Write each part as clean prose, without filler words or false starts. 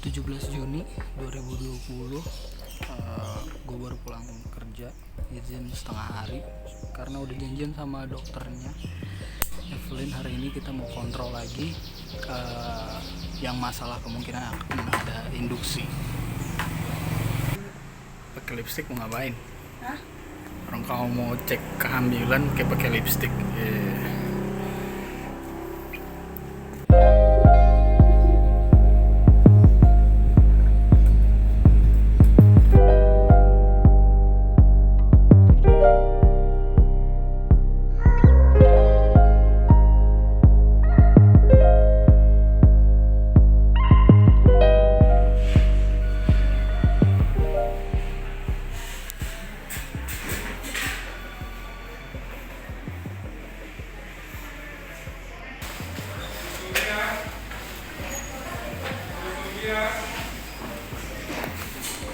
17 Juni 2020, gue baru pulang kerja, izin setengah hari karena udah janjian sama dokternya Evelyn. Hari ini kita mau kontrol lagi yang masalah kemungkinan akan ada induksi. Pakai lipstick mau ngapain? Hah? Orang kamu mau cek kehamilan kayak pakai lipstick.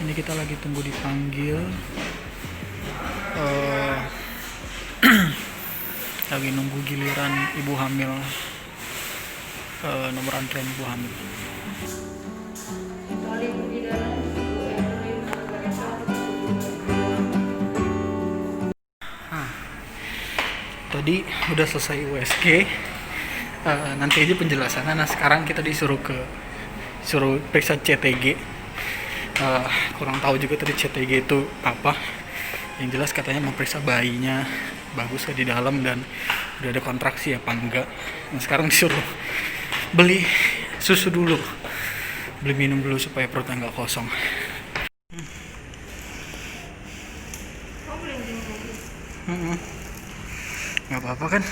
Ini kita lagi tunggu dipanggil, lagi nunggu giliran ibu hamil, nomor antrian ibu hamil. Tadi udah selesai USG, nanti aja penjelasannya. Nah sekarang kita disuruh periksa CTG. Kurang tahu juga tadi CTG itu apa. Yang jelas katanya mau periksa bayinya bagus di dalam dan udah ada kontraksi apa enggak. Nah sekarang disuruh beli susu dulu, beli minum dulu supaya perutnya nggak kosong. Nggak apa-apa kan?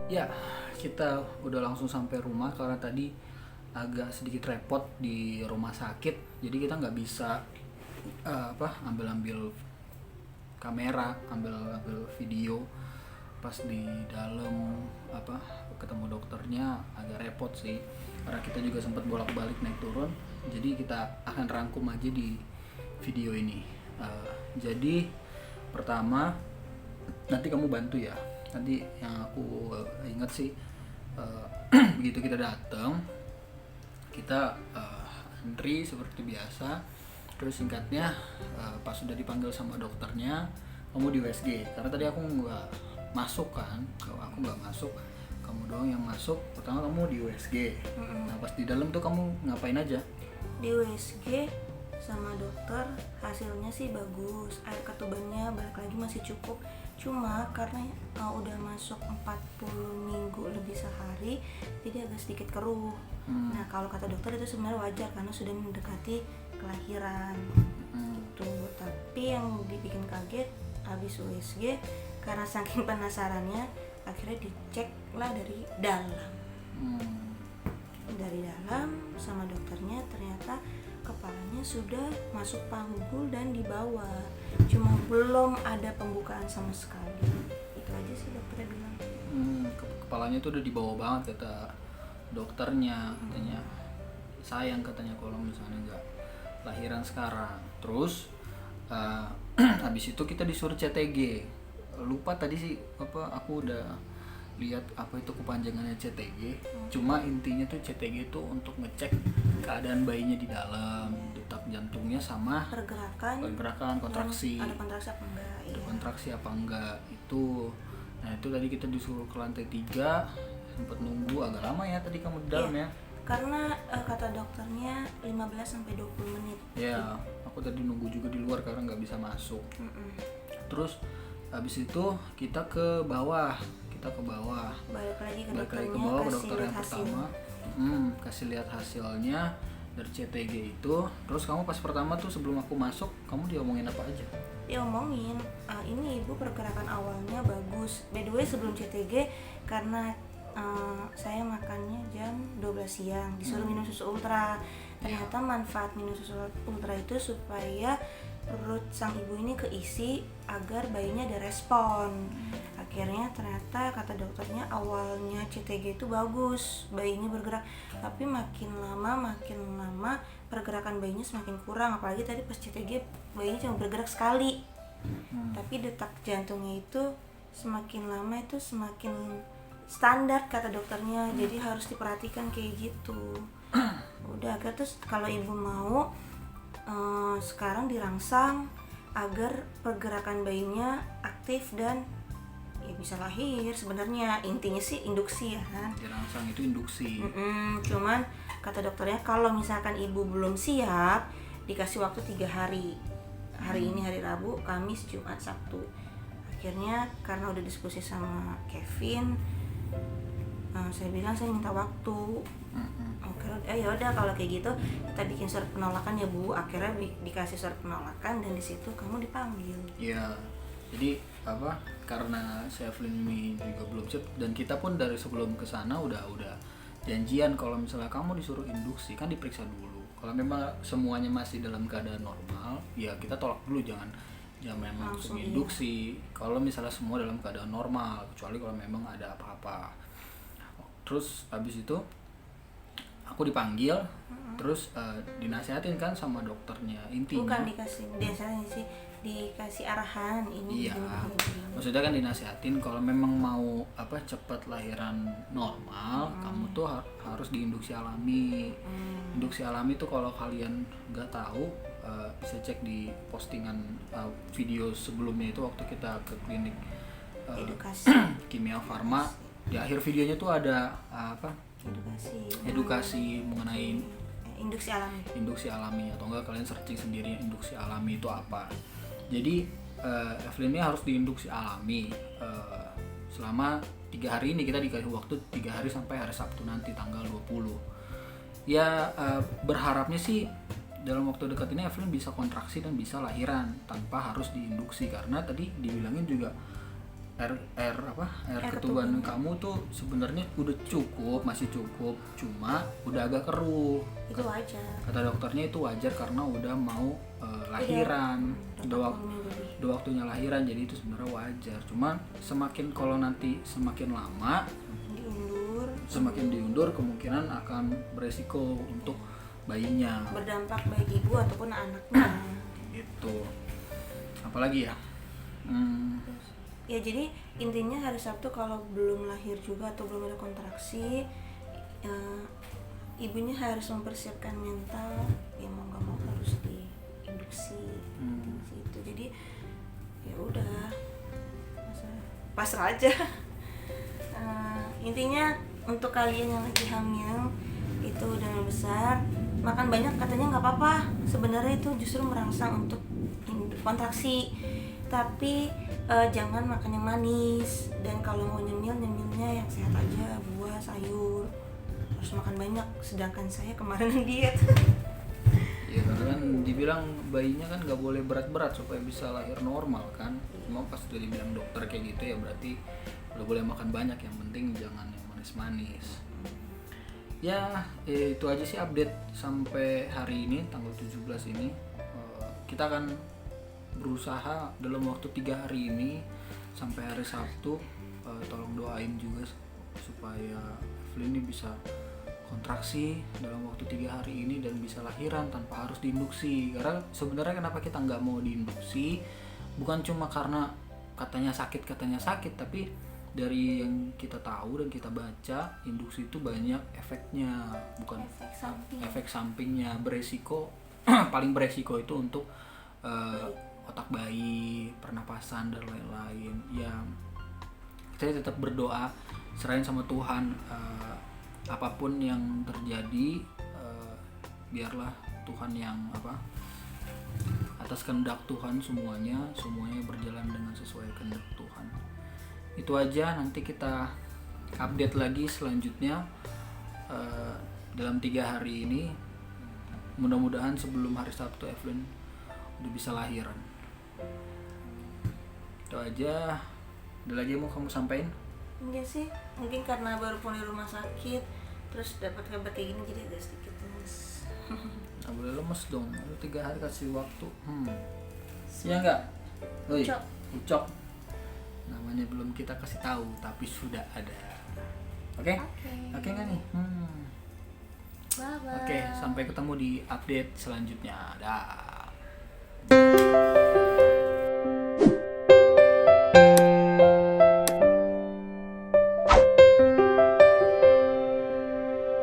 Ya, kita udah langsung sampai rumah karena tadi agak sedikit repot di rumah sakit. Jadi kita nggak bisa ambil kamera, ambil video pas di dalam ketemu dokternya. Agak repot sih karena kita juga sempat bolak-balik naik turun. Jadi kita akan rangkum aja di video ini. Jadi pertama nanti kamu bantu ya. Nanti yang aku ingat sih, begitu kita datang, kita antri seperti biasa. Terus singkatnya, pas sudah dipanggil sama dokternya, kamu di USG. Karena tadi aku nggak masuk kan, aku nggak masuk, kamu doang yang masuk. Pertama kamu di USG. Nah pas di dalam tuh kamu ngapain aja? Di USG sama dokter hasilnya sih bagus, air ketubannya balik lagi masih cukup, cuma karena udah masuk 40 minggu lebih sehari jadi agak sedikit keruh. Nah kalau kata dokter itu sebenarnya wajar karena sudah mendekati kelahiran gitu. Tapi yang dibikin kaget habis USG karena saking penasarannya akhirnya dicek lah dari dalam. Dari dalam sama dokternya ternyata kepalanya sudah masuk panggul dan di bawah, cuma belum ada pembukaan sama sekali. Itu aja sih dokternya bilang. Kepalanya tuh udah di bawah banget kata dokternya. Katanya sayang, katanya kalau misalnya nggak lahiran sekarang. Terus habis itu kita disuruh CTG. Lupa tadi sih aku udah lihat apa itu kepanjangannya CTG. Cuma intinya tuh CTG itu untuk ngecek keadaan bayinya di dalam, detak jantungnya sama pergerakan kontraksi. Ada kontraksi apa enggak? Ada kontraksi apa enggak itu. Nah itu tadi kita disuruh ke lantai 3, sempat nunggu agak lama ya tadi kamu di dalam ya. Karena kata dokternya 15-20 menit. Ya, aku tadi nunggu juga di luar karena nggak bisa masuk. Terus habis itu kita ke bawah. Balik lagi ke dokter yang pertama. Kasih lihat hasilnya dari CTG itu. Terus kamu pas pertama tuh sebelum aku masuk, kamu diomongin apa aja? Diomongin, ini ibu pergerakan awalnya bagus. By the way sebelum CTG karena saya makannya jam 12 siang, disuruh minum susu ultra. Ternyata manfaat minum susu ultra itu supaya perut sang ibu ini keisi agar bayinya ada respon. Akhirnya ternyata kata dokternya awalnya CTG itu bagus, bayinya bergerak, tapi makin lama pergerakan bayinya semakin kurang. Apalagi tadi pas CTG bayinya cuma bergerak sekali, tapi detak jantungnya itu semakin lama itu semakin standar kata dokternya. Jadi harus diperhatikan kayak gitu. Udah akhirnya terus kalau ibu mau sekarang dirangsang agar pergerakan bayinya aktif dan ya bisa lahir. Sebenarnya intinya sih induksi ya kan. Dirangsang itu induksi. Cuman kata dokternya kalau misalkan ibu belum siap dikasih waktu 3 hari. Hari ini hari Rabu, Kamis, Jumat, Sabtu. Akhirnya karena udah diskusi sama Kevin, saya bilang saya minta waktu. Oke, ya udah kalau kayak gitu kita bikin surat penolakan ya Bu. Akhirnya dikasih surat penolakan dan di situ kamu dipanggil. Iya. Jadi karena si Evelyn ini juga belum siap dan kita pun dari sebelum ke sana udah janjian kalau misalnya kamu disuruh induksi kan diperiksa dulu. Kalau memang semuanya masih dalam keadaan normal, ya kita tolak dulu, jangan langsung induksi. Kalau misalnya semua dalam keadaan normal, kecuali kalau memang ada apa-apa. Terus habis itu aku dipanggil, terus dinasihatin kan sama dokternya. Intinya bukan dikasih biasanya sih dikasih arahan ini. Iya, maksudnya kan dinasihatin kalau memang mau cepat lahiran normal, kamu tuh harus diinduksi alami. Induksi alami tuh kalau kalian nggak tahu bisa cek di postingan video sebelumnya itu waktu kita ke klinik edukasi Kimia Farma. Di akhir videonya tuh ada edukasi mengenai induksi alami atau enggak kalian searching sendiri induksi alami itu apa. Jadi Evelyn ini harus diinduksi alami selama 3 hari ini. Kita dikasih waktu 3 hari sampai hari Sabtu nanti tanggal 20. Ya berharapnya sih dalam waktu dekat ini Evelyn bisa kontraksi dan bisa lahiran tanpa harus diinduksi, karena tadi dibilangin juga air ketuban kamu tuh sebenarnya udah masih cukup, cuma udah agak keruh. Itu wajar. Kata dokternya itu wajar karena udah mau lahiran, udah waktunya lahiran, jadi itu sebenarnya wajar. Cuma kalau nanti semakin lama semakin diundur kemungkinan akan beresiko untuk bayinya, berdampak baik ibu ataupun anaknya. Itu apalagi ya? Ya jadi intinya hari Sabtu kalau belum lahir juga atau belum ada kontraksi, ibunya harus mempersiapkan mental, ya mau nggak mau harus diinduksi. Gitu. Jadi ya udah pasrah aja. Intinya untuk kalian yang lagi hamil itu udah besar, makan banyak katanya nggak apa-apa. Sebenarnya itu justru merangsang untuk kontraksi. Tapi jangan makan yang manis, dan kalau mau nyemilnya yang sehat aja, buah, sayur, harus makan banyak. Sedangkan saya kemarin diet. Ya karena kan dibilang bayinya kan nggak boleh berat-berat supaya bisa lahir normal kan. Cuma pas udah dibilang dokter kayak gitu ya berarti udah boleh makan banyak, yang penting jangan yang manis-manis. Ya itu aja sih update sampai hari ini tanggal 17 ini. Kita akan berusaha dalam waktu 3 hari ini sampai hari Sabtu, tolong doain juga supaya Evelyn ini bisa kontraksi dalam waktu 3 hari ini dan bisa lahiran tanpa harus diinduksi. Karena sebenarnya kenapa kita nggak mau diinduksi bukan cuma karena katanya sakit, tapi dari yang kita tahu dan kita baca, induksi itu banyak efeknya, bukan efek sampingnya, beresiko paling beresiko itu untuk otak bayi, pernapasan dan lain-lain. Ya saya tetap berdoa, serahin sama Tuhan, apapun yang terjadi biarlah Tuhan yang atas kehendak Tuhan semuanya berjalan dengan sesuai kehendak Tuhan. Itu aja, nanti kita update lagi selanjutnya dalam 3 hari ini. Mudah-mudahan sebelum hari Sabtu Evelyn udah bisa lahiran. Itu aja. Ada lagi yang mau kamu sampaikan? Enggak sih, mungkin karena baru pulang di rumah sakit, terus dapat kabar kayak gini jadi agak sedikit lemes. Nggak boleh lemes dong, lu 3 hari kasih waktu. Iya nggak? Woi, Ucok. ucok. Namanya belum kita kasih tahu, tapi sudah ada. Oke? Oke nggak nih? Bye bye. Oke, sampai ketemu di update selanjutnya. Dah.